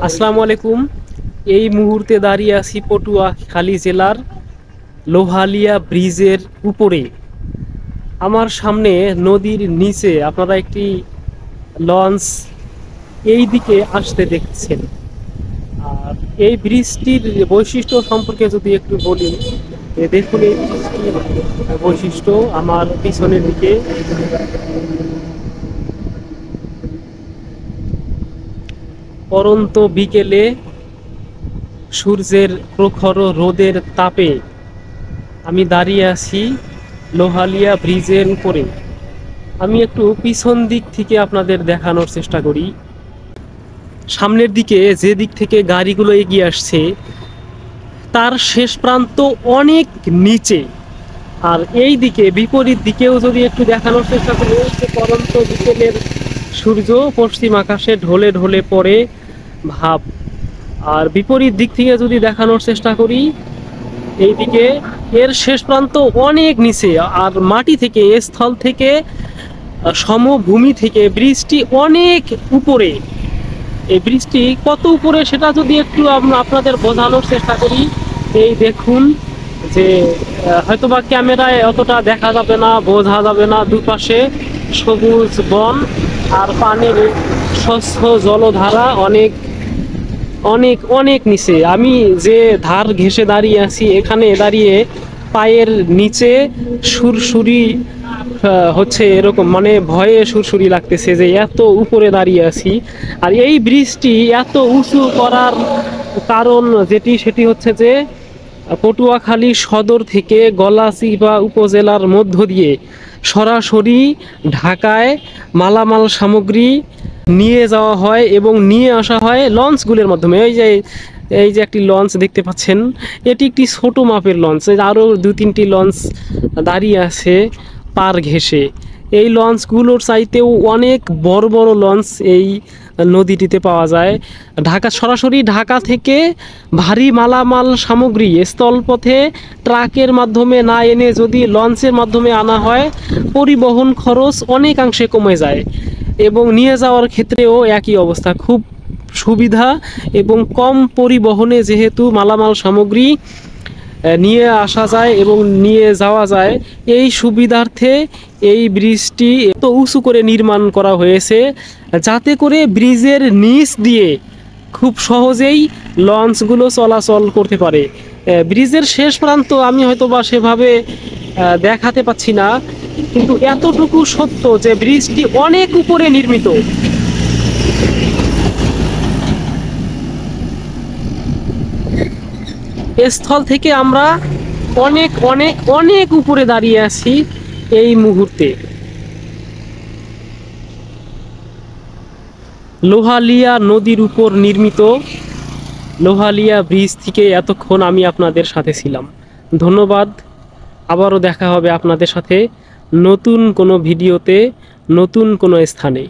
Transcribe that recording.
আসসালামু আলাইকুম। এই মুহূর্তে দাঁড়িয়ে আছি পটুয়াখালী জেলার লোহালিয়া ব্রিজের উপরে। আমার সামনে নদীর নিচে আপনারা একটি লঞ্চ এই দিকে আসতে দেখছেন। আর এই ব্রিজটির বৈশিষ্ট্য সম্পর্কে যদি একটু বলি, দেখুন এই ব্রিজটির বৈশিষ্ট্য আমার পিছনের দিকে। পরন্ত বিকেলে সূর্যের প্রখর রোদের তাপে আমি দাঁড়িয়ে আছি লোহালিয়া ব্রিজের উপরে। আমি একটু পিছন দিক থেকে আপনাদের দেখানোর চেষ্টা করি। সামনের দিকে যে দিক থেকে গাড়িগুলো এগিয়ে আসছে তার শেষ প্রান্ত অনেক নিচে, আর এই দিকে বিপরীত দিকেও যদি একটু দেখানোর চেষ্টা করি, যে পরন্ত বিকেলের সূর্য পশ্চিম আকাশে ঢলে ঢলে পড়ে ভাব। আর বিপরীত দিক থেকে যদি দেখানোর চেষ্টা করি, এইদিকে এর শেষ প্রান্ত অনেক নিচে, আর মাটি থেকে স্থল থেকে সমভূমি থেকে ব্রিজটি অনেক উপরে। এই ব্রিজটি কত উপরে সেটা যদি একটু আপনাদের বোঝানোর চেষ্টা করি, এই দেখুন যে হয়তোবা ক্যামেরায় অতটা দেখা যাবে না, বোঝা যাবে না। দুপাশে সবুজ বন আর পানির স্বচ্ছ জলধারা অনেক অনেক অনেক নিচে। আমি যে ধার ঘেঁষে দাঁড়িয়ে আছি, এখানে দাঁড়িয়ে পায়ের নিচে সুরসুরি হচ্ছে, এরকম মানে ভয়ে সুরসুরি লাগতেছে যে এত উপরে দাঁড়িয়ে আছি। আর এই ব্রিজটি এত উঁচু করার কারণ সেটি হচ্ছে যে পটুয়াখালী সদর থেকে গলাচিপা উপজেলার মধ্য দিয়ে সরাসরি ঢাকায় মালামাল সামগ্রী নিয়ে যাওয়া হয় এবং নিয়ে আসা হয় লঞ্চগুলোর মাধ্যমে। এই যে একটি লঞ্চ দেখতে পাচ্ছেন, এটি একটি ছোট মাপের লঞ্চ। আরও দু তিনটি লঞ্চ দাঁড়িয়ে আছে পার ঘেঁষে। এই লঞ্চগুলোর চাইতেও অনেক বড় বড় লঞ্চ এই নদীটিতে পাওয়া যায়। সরাসরি ঢাকা থেকে ভারী মালামাল সামগ্রী স্থলপথে ট্রাকের মাধ্যমে না এনে যদি লঞ্চের মাধ্যমে আনা হয়, পরিবহন খরচ অনেকাংশে কমে যায় এবং নিয়ে যাওয়ার ক্ষেত্রেও একই অবস্থা। খুব সুবিধা এবং কম পরিবহনে যেহেতু মালামাল সামগ্রী নিয়ে আসা যায় এবং নিয়ে যাওয়া যায়, এই সুবিধার্থে এই ব্রিজটি এত উঁচু করে নির্মাণ করা হয়েছে যাতে করে ব্রিজের নিচ দিয়ে খুব সহজেই লঞ্চগুলো চলাচল করতে পারে। ব্রিজের শেষ প্রান্ত আমি হয়তোবা সেভাবে দেখাতে পাচ্ছি না, কিন্তু এতটুকু সত্য যে ব্রিজটি অনেক উপরে নির্মিত। স্থল থেকে আমরা অনেক অনেক অনেক উপরে দাঁড়িয়ে আছি এই মুহূর্তে। লোহালিয়া নদীর উপর নির্মিত লোহালিয়া ব্রিজ থেকে এতক্ষণ আমি আপনাদের সাথে ছিলাম। ধন্যবাদ। আবারও দেখা হবে আপনাদের সাথে নতুন কোনো ভিডিওতে, নতুন কোনো স্থানে।